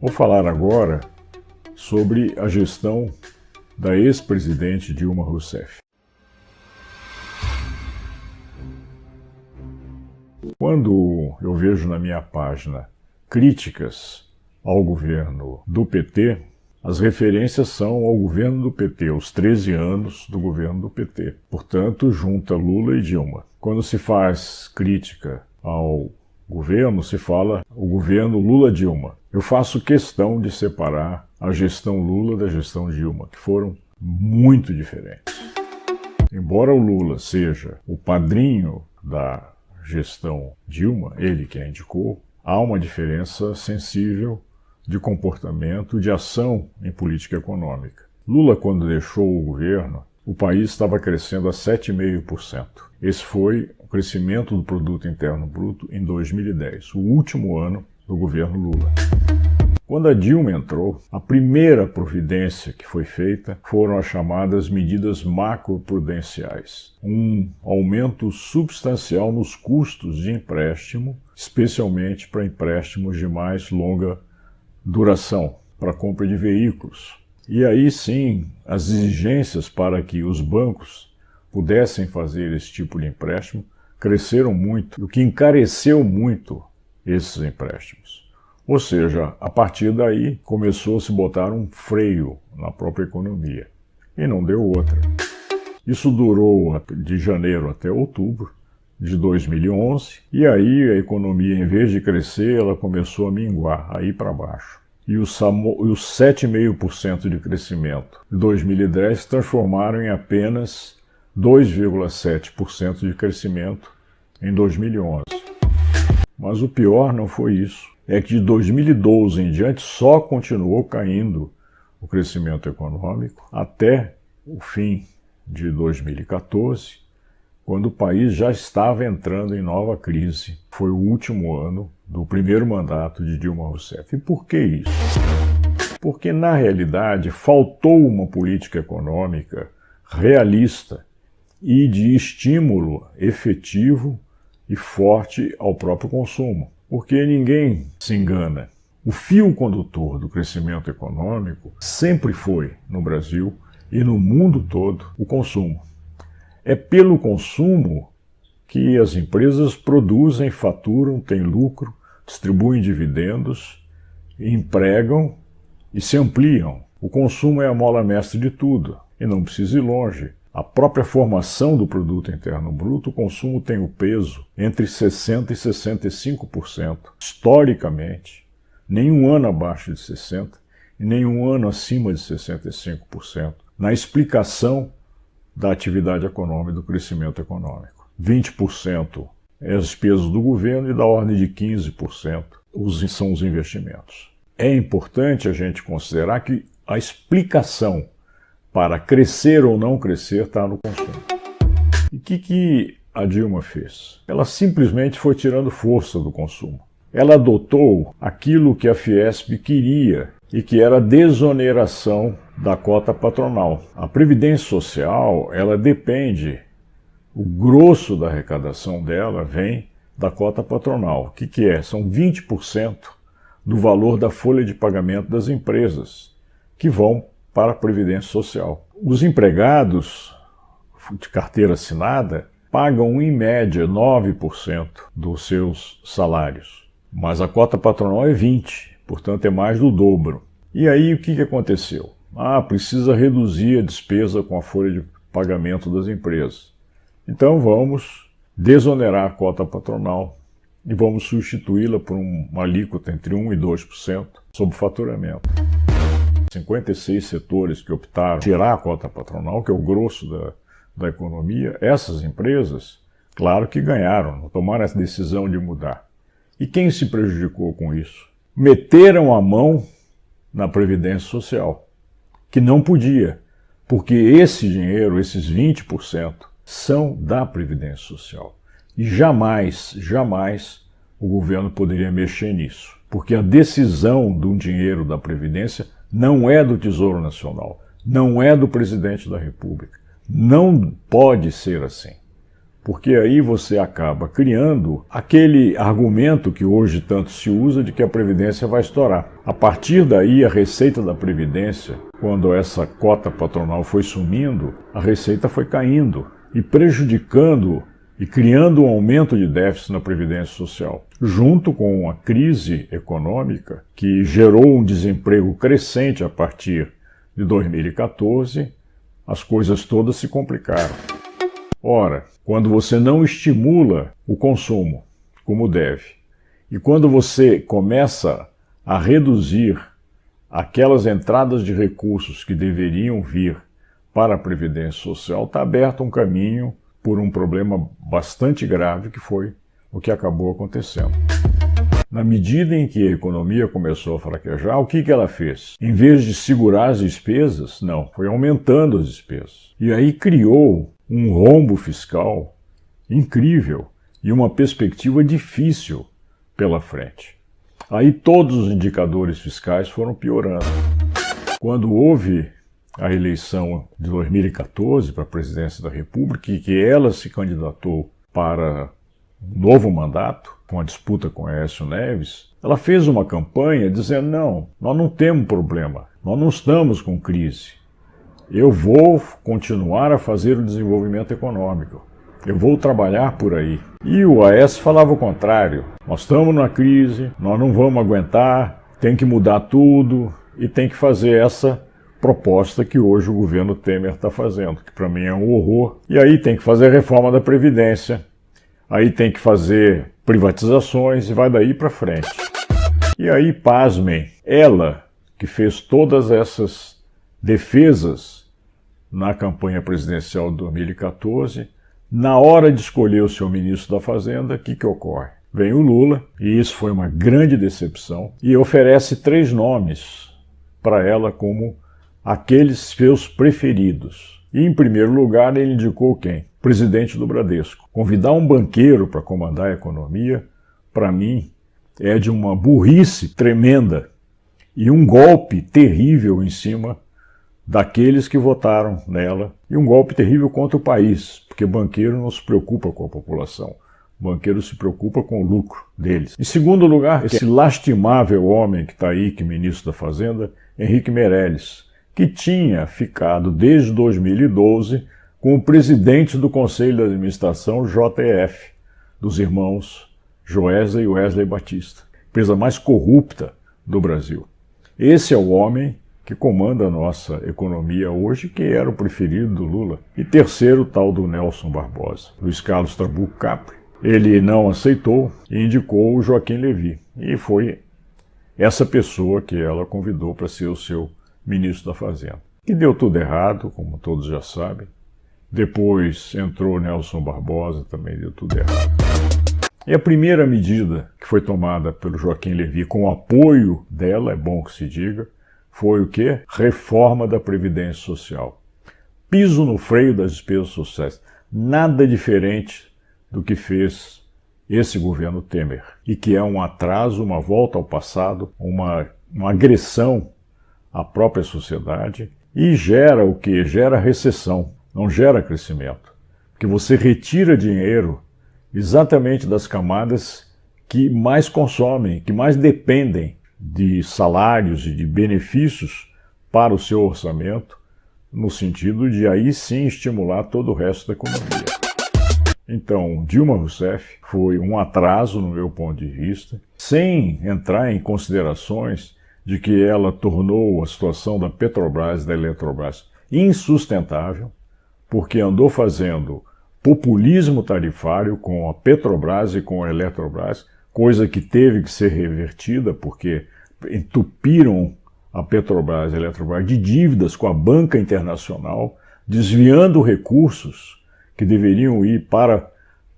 Vou falar agora sobre a gestão da ex-presidente Dilma Rousseff. Quando eu vejo na minha página críticas ao governo do PT, as referências são ao governo do PT, os 13 anos do governo do PT. Portanto, junta Lula e Dilma. Quando se faz crítica ao governo, se fala o governo Lula-Dilma. Eu faço questão de separar a gestão Lula da gestão Dilma, que foram muito diferentes. Embora o Lula seja o padrinho da gestão Dilma, ele que a indicou, há uma diferença sensível de comportamento, de ação em política econômica. Lula, quando deixou o governo, o país estava crescendo a 7,5%. Esse foi o crescimento do Produto Interno Bruto em 2010, o último ano do governo Lula. Quando a Dilma entrou, a primeira providência que foi feita foram as chamadas medidas macroprudenciais. Um aumento substancial nos custos de empréstimo, especialmente para empréstimos de mais longa duração, para compra de veículos. E aí sim, as exigências para que os bancos pudessem fazer esse tipo de empréstimo cresceram muito, o que encareceu muito esses empréstimos. Ou seja, a partir daí começou a se botar um freio na própria economia. E não deu outra. Isso durou de janeiro até outubro de 2011, e aí a economia, em vez de crescer, ela começou a minguar, a ir para baixo. E os 7,5% de crescimento de 2010 se transformaram em apenas 2,7% de crescimento em 2011. Mas o pior não foi isso. É que de 2012 em diante só continuou caindo o crescimento econômico até o fim de 2014, quando o país já estava entrando em nova crise. Foi o último ano do primeiro mandato de Dilma Rousseff. E por que isso? Porque, na realidade, faltou uma política econômica realista e de estímulo efetivo e forte ao próprio consumo. Porque ninguém se engana. O fio condutor do crescimento econômico sempre foi, no Brasil e no mundo todo, o consumo. É pelo consumo que as empresas produzem, faturam, têm lucro, distribuem dividendos, empregam e se ampliam. O consumo é a mola mestre de tudo, e não precisa ir longe. A própria formação do Produto Interno Bruto, o consumo tem o peso entre 60% e 65%. Historicamente, nenhum ano abaixo de 60% e nenhum ano acima de 65%. Na explicação da atividade econômica, do crescimento econômico. 20% é as despesas do governo e da ordem de 15% são os investimentos. É importante a gente considerar que a explicação para crescer ou não crescer está no consumo. E o que a Dilma fez? Ela simplesmente foi tirando força do consumo. Ela adotou aquilo que a Fiesp queria e que era a desoneração da cota patronal. A Previdência Social, ela depende, o grosso da arrecadação dela vem da cota patronal. O que é? São 20% do valor da folha de pagamento das empresas, que vão para a Previdência Social. Os empregados de carteira assinada pagam, em média, 9% dos seus salários, mas a cota patronal é 20%, portanto é mais do dobro. E aí o que aconteceu? Precisa reduzir a despesa com a folha de pagamento das empresas. Então vamos desonerar a cota patronal e vamos substituí-la por uma alíquota entre 1% e 2% sobre o faturamento. 56 setores que optaram por tirar a cota patronal, que é o grosso da economia, essas empresas, claro que ganharam, tomaram essa decisão de mudar. E quem se prejudicou com isso? Meteram a mão na Previdência Social, que não podia, porque esse dinheiro, esses 20%, são da Previdência Social. E jamais o governo poderia mexer nisso, porque a decisão do dinheiro da Previdência não é do Tesouro Nacional, não é do Presidente da República. Não pode ser assim. porque aí você acaba criando aquele argumento que hoje tanto se usa de que a Previdência vai estourar. A partir daí, a receita da Previdência, quando essa cota patronal foi sumindo, a receita foi caindo e prejudicando e criando um aumento de déficit na Previdência Social, junto com uma crise econômica que gerou um desemprego crescente a partir de 2014, as coisas todas se complicaram. Ora, quando você não estimula o consumo como deve, e quando você começa a reduzir aquelas entradas de recursos que deveriam vir para a Previdência Social, está aberto um caminho por um problema bastante grave que foi o que acabou acontecendo. Na medida em que a economia começou a fraquejar, o que ela fez? Em vez de segurar as despesas, não, foi aumentando as despesas. E aí criou um rombo fiscal incrível e uma perspectiva difícil pela frente. Aí todos os indicadores fiscais foram piorando. Quando houve a eleição de 2014 para a presidência da República e que ela se candidatou para um novo mandato, com a disputa com Aécio Neves, ela fez uma campanha dizendo: não, nós não temos problema, nós não estamos com crise. Eu vou continuar a fazer o desenvolvimento econômico. Eu vou trabalhar por aí. E o Aécio falava o contrário. Nós estamos na crise, nós não vamos aguentar, tem que mudar tudo e tem que fazer essa proposta que hoje o governo Temer está fazendo, que para mim é um horror. E aí tem que fazer a reforma da Previdência, aí tem que fazer privatizações e vai daí para frente. E aí, pasmem, ela que fez todas essas defesas na campanha presidencial de 2014, na hora de escolher o seu ministro da Fazenda, o que ocorre? Vem o Lula, e isso foi uma grande decepção, e oferece 3 nomes para ela como aqueles seus preferidos. E, em primeiro lugar, ele indicou quem? Presidente do Bradesco. Convidar um banqueiro para comandar a economia, para mim, é de uma burrice tremenda e um golpe terrível em cima daqueles que votaram nela, e um golpe terrível contra o país, porque banqueiro não se preocupa com a população, banqueiro se preocupa com o lucro deles. Em segundo lugar, esse lastimável homem que está aí, que é ministro da Fazenda, Henrique Meirelles, que tinha ficado desde 2012 com o presidente do Conselho de Administração, JF, dos irmãos Joesley e Wesley Batista, empresa mais corrupta do Brasil. Esse é o homem que comanda a nossa economia hoje, que era o preferido do Lula. E terceiro, o tal do Nelson Barbosa, Luiz Carlos Trabuco Capri. Ele não aceitou e indicou o Joaquim Levy. E foi essa pessoa que ela convidou para ser o seu ministro da Fazenda. E deu tudo errado, como todos já sabem. Depois entrou Nelson Barbosa, também deu tudo errado. E a primeira medida que foi tomada pelo Joaquim Levy, com o apoio dela, é bom que se diga, foi o quê? Reforma da Previdência Social. Piso no freio das despesas sociais. Nada diferente do que fez esse governo Temer. E que é um atraso, uma volta ao passado, uma agressão à própria sociedade. E gera o quê? Gera recessão, não gera crescimento. Porque você retira dinheiro exatamente das camadas que mais consomem, que mais dependem de salários e de benefícios para o seu orçamento, no sentido de aí sim estimular todo o resto da economia. Então, Dilma Rousseff foi um atraso, no meu ponto de vista, sem entrar em considerações de que ela tornou a situação da Petrobras e da Eletrobras insustentável, porque andou fazendo populismo tarifário com a Petrobras e com a Eletrobras, coisa que teve que ser revertida porque entupiram a Petrobras e a Eletrobras de dívidas com a banca internacional, desviando recursos que deveriam ir para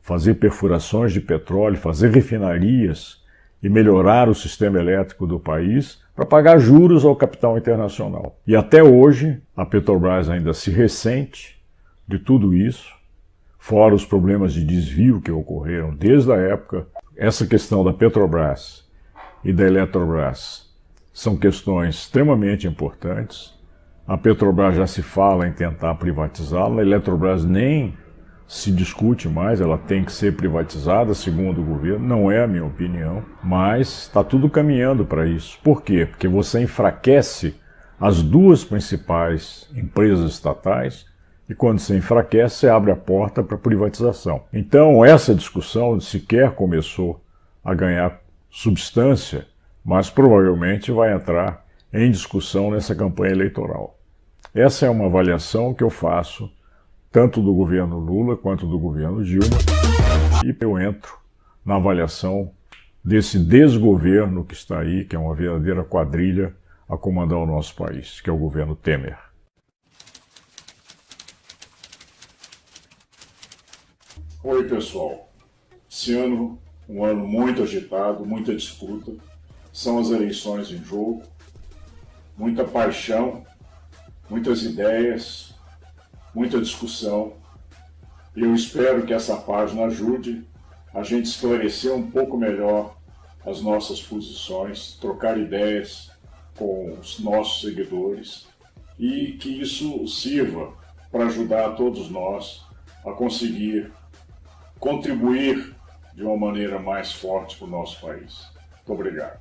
fazer perfurações de petróleo, fazer refinarias e melhorar o sistema elétrico do país para pagar juros ao capital internacional. E até hoje a Petrobras ainda se ressente de tudo isso, fora os problemas de desvio que ocorreram desde a época. Essa questão da Petrobras e da Eletrobras são questões extremamente importantes. A Petrobras já se fala em tentar privatizá-la, a Eletrobras nem se discute mais, ela tem que ser privatizada, segundo o governo, não é a minha opinião, mas está tudo caminhando para isso. Por quê? Porque você enfraquece as duas principais empresas estatais e quando você enfraquece, você abre a porta para privatização. Então, essa discussão sequer começou a ganhar substância, mas provavelmente vai entrar em discussão nessa campanha eleitoral. Essa é uma avaliação que eu faço tanto do governo Lula quanto do governo Dilma, e eu entro na avaliação desse desgoverno que está aí, que é uma verdadeira quadrilha a comandar o nosso país, que é o governo Temer. Oi, pessoal. Esse ano, um ano muito agitado, muita disputa, são as eleições em jogo, muita paixão, muitas ideias, muita discussão. Eu espero que essa página ajude a gente esclarecer um pouco melhor as nossas posições, trocar ideias com os nossos seguidores e que isso sirva para ajudar a todos nós a conseguir contribuir de uma maneira mais forte para o nosso país. Muito obrigado.